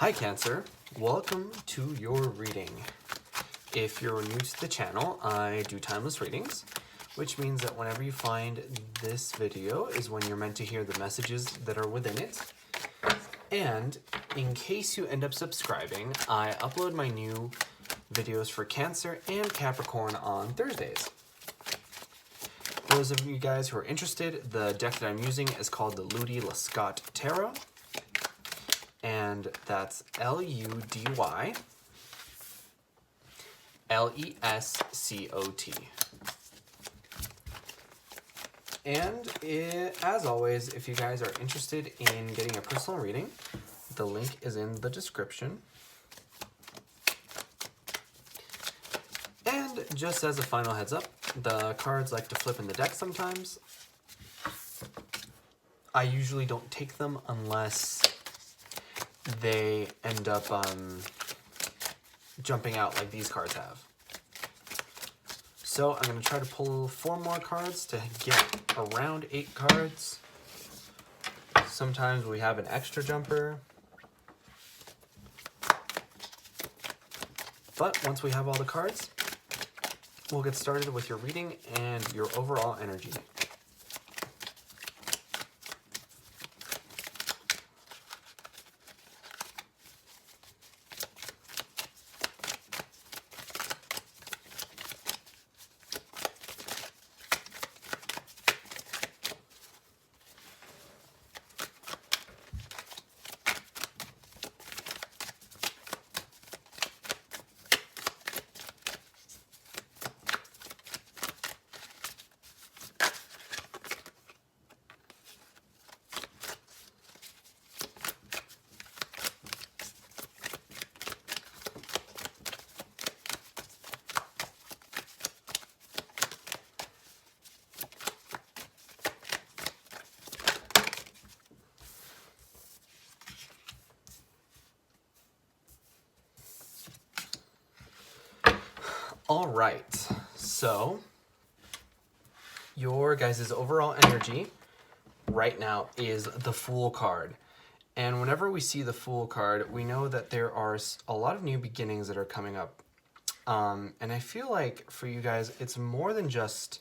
Hi Cancer, welcome to your reading. If you're new to the channel, I do timeless readings, which means that whenever you find this video is when you're meant to hear the messages that are within it. And in case you end up subscribing, I upload my new videos for Cancer and Capricorn on Thursdays. For those of you guys who are interested, the deck that I'm using is called the Ludy Lescott Tarot. And that's Ludy Lescott. And as always, if you guys are interested in getting a personal reading, the link is in the description. And just as a final heads up, the cards like to flip in the deck sometimes. I usually don't take them unless they end up jumping out like these cards have. So I'm going to try to pull 4 more cards to get around 8 cards. Sometimes we have an extra jumper. But once we have all the cards, we'll get started with your reading and your overall energy. All right, so your guys' overall energy right now is the Fool card. And whenever we see the Fool card, we know that there are a lot of new beginnings that are coming up. And I feel like for you guys, it's more than just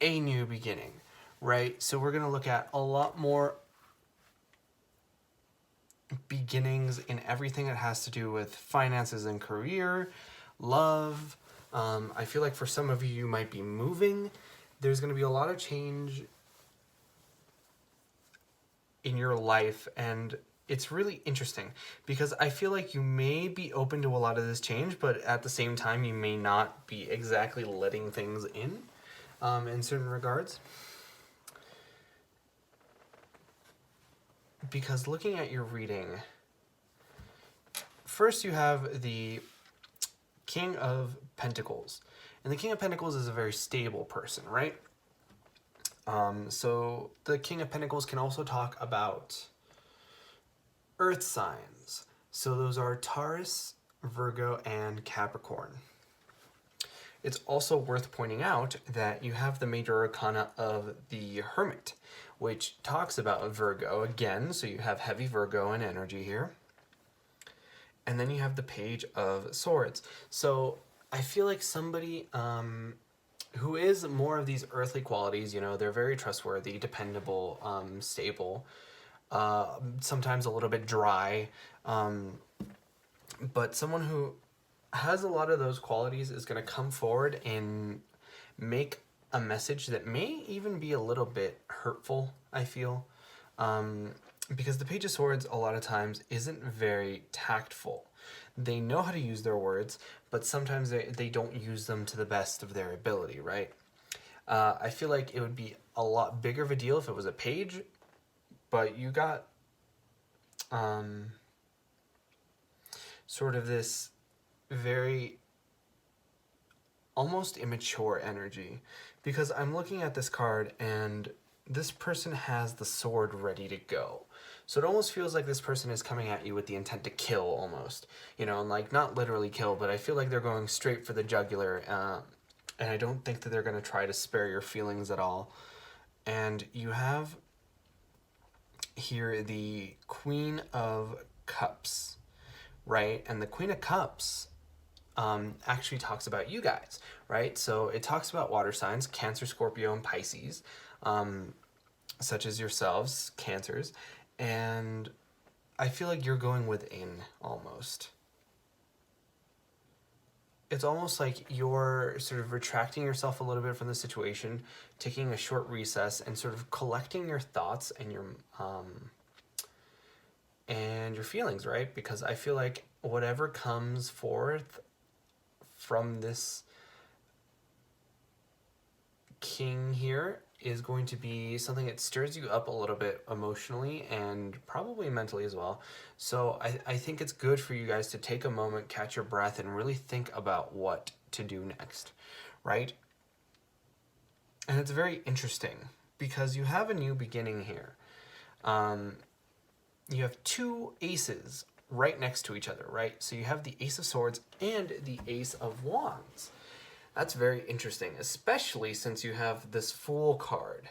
a new beginning, right? So we're going to look at a lot more beginnings in everything that has to do with finances and career, love. I feel like for some of you, you might be moving. There's going to be a lot of change in your life, and it's really interesting because I feel like you may be open to a lot of this change, but at the same time, you may not be exactly letting things in certain regards. Because looking at your reading, first you have the King of Pentacles. And the King of Pentacles is a very stable person, right? So the King of Pentacles can also talk about earth signs. So those are Taurus, Virgo, and Capricorn. It's also worth pointing out that you have the major arcana of the Hermit, which talks about Virgo again. So you have heavy Virgo and energy here. And then you have the Page of Swords. So I feel like somebody who is more of these earthly qualities, you know, they're very trustworthy, dependable, stable, sometimes a little bit dry. But someone who has a lot of those qualities is going to come forward and make a message that may even be a little bit hurtful, I feel. Because the Page of Swords a lot of times isn't very tactful. They know how to use their words, but sometimes they don't use them to the best of their ability, right? I feel like it would be a lot bigger of a deal if it was a page, but you got sort of this very almost immature energy, because I'm looking at this card and this person has the sword ready to go. So it almost feels like this person is coming at you with the intent to kill almost. You know, like not literally kill, but I feel like they're going straight for the jugular. And I don't think that they're going to try to spare your feelings at all. And you have here the Queen of Cups. right? And the Queen of Cups actually talks about you guys, right? So it talks about water signs, Cancer, Scorpio, and Pisces, such as yourselves, Cancers. And I feel like you're going within almost. It's almost like you're sort of retracting yourself a little bit from the situation, taking a short recess, and sort of collecting your thoughts and your feelings, right? Because I feel like whatever comes forth from this king here is going to be something that stirs you up a little bit emotionally and probably mentally as well. So I think it's good for you guys to take a moment, catch your breath, and really think about what to do next, right? And it's very interesting because you have a new beginning here. You have two aces right next to each other, right? So you have the Ace of Swords and the Ace of Wands. That's very interesting, especially since you have this Fool card.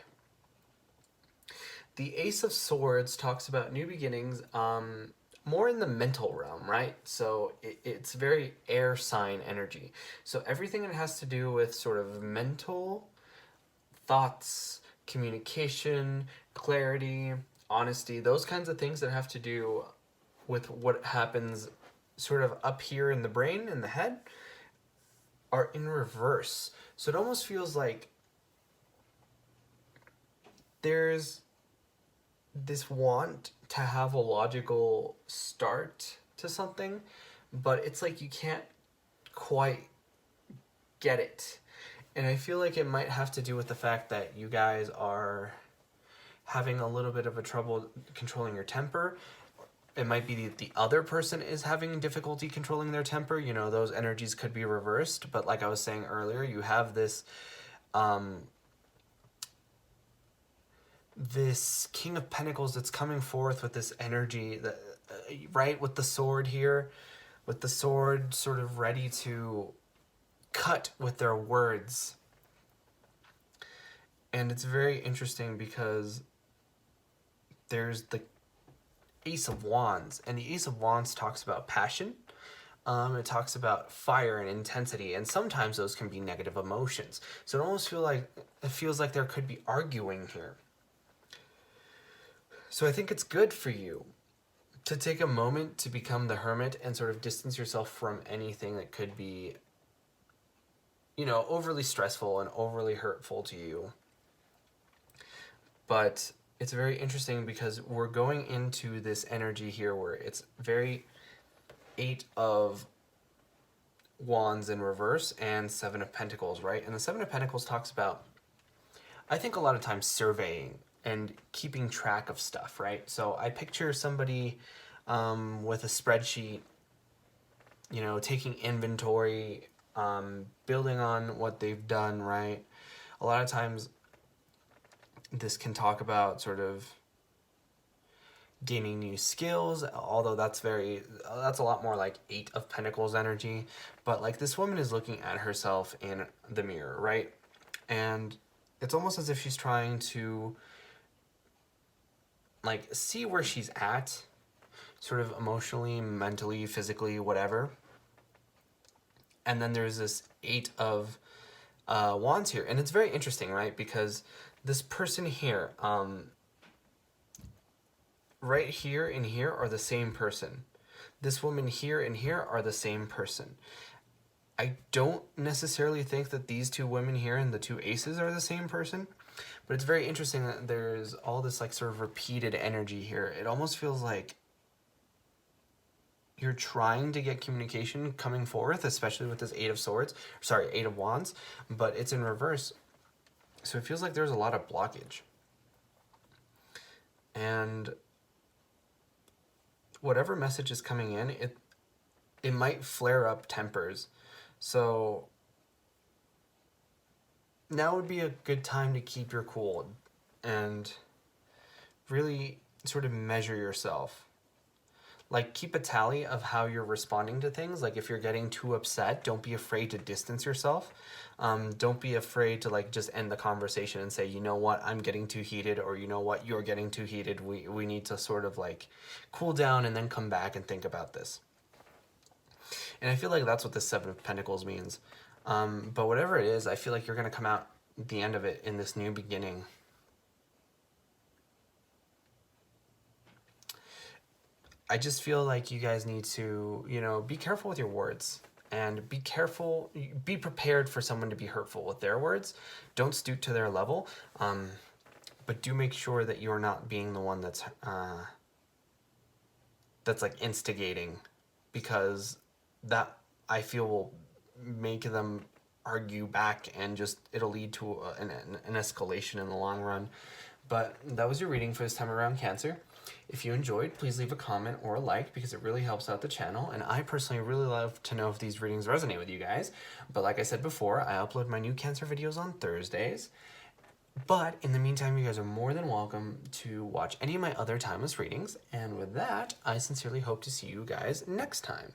The Ace of Swords talks about new beginnings, more in the mental realm, right? So it's very air sign energy. So everything that has to do with sort of mental thoughts, communication, clarity, honesty, those kinds of things that have to do with what happens sort of up here in the brain, in the head, are in reverse. So it almost feels like there's this want to have a logical start to something, but it's like you can't quite get it. And I feel like it might have to do with the fact that you guys are having a little bit of a trouble controlling your temper. It might be the other person is having difficulty controlling their temper. You know, those energies could be reversed. But like I was saying earlier, you have this this King of Pentacles that's coming forth with this energy, that right, with the sword here, with the sword sort of ready to cut with their words. And it's very interesting because there's the Ace of Wands, and the Ace of Wands talks about passion. It talks about fire and intensity, and sometimes those can be negative emotions. So it almost feels like there could be arguing here. So I think it's good for you to take a moment to become the hermit and sort of distance yourself from anything that could be, you know, overly stressful and overly hurtful to you. But it's very interesting because we're going into this energy here where it's very 8 of Wands in reverse and 7 of Pentacles, right? And the 7 of Pentacles talks about, I think, a lot of times surveying and keeping track of stuff, right? So I picture somebody with a spreadsheet, you know, taking inventory, building on what they've done, right? A lot of times this can talk about sort of gaining new skills, although that's a lot more like 8 of Pentacles energy. But like this woman is looking at herself in the mirror, right? And it's almost as if she's trying to like see where she's at, sort of emotionally, mentally, physically, whatever. And then there's this 8 of Wands here, and it's very interesting, right? Because this person here, right here and here are the same person. This woman here and here are the same person. I don't necessarily think that these two women here and the two aces are the same person, but it's very interesting that there's all this like sort of repeated energy here. It almost feels like you're trying to get communication coming forth, especially with this 8 of Wands, but it's in reverse. So it feels like there's a lot of blockage. And whatever message is coming in, it might flare up tempers. So now would be a good time to keep your cool and really sort of measure yourself. Like, keep a tally of how you're responding to things. Like, if you're getting too upset, don't be afraid to distance yourself. Don't be afraid to, like, just end the conversation and say, you know what, I'm getting too heated, or you know what, you're getting too heated. We need to sort of, like, cool down and then come back and think about this. And I feel like that's what the Seven of Pentacles means. But whatever it is, I feel like you're going to come out at the end of it in this new beginning. I just feel like you guys need to, you know, be careful with your words. And be careful, be prepared for someone to be hurtful with their words. Don't stoop to their level. But do make sure that you're not being the one that's like instigating, because that, I feel, will make them argue back, and just it'll lead to an escalation in the long run. But that was your reading for this time around, Cancer. If you enjoyed, please leave a comment or a like, because it really helps out the channel, and I personally really love to know if these readings resonate with you guys. But like I said before, I upload my new Cancer videos on Thursdays. But in the meantime, you guys are more than welcome to watch any of my other timeless readings. And with that, I sincerely hope to see you guys next time.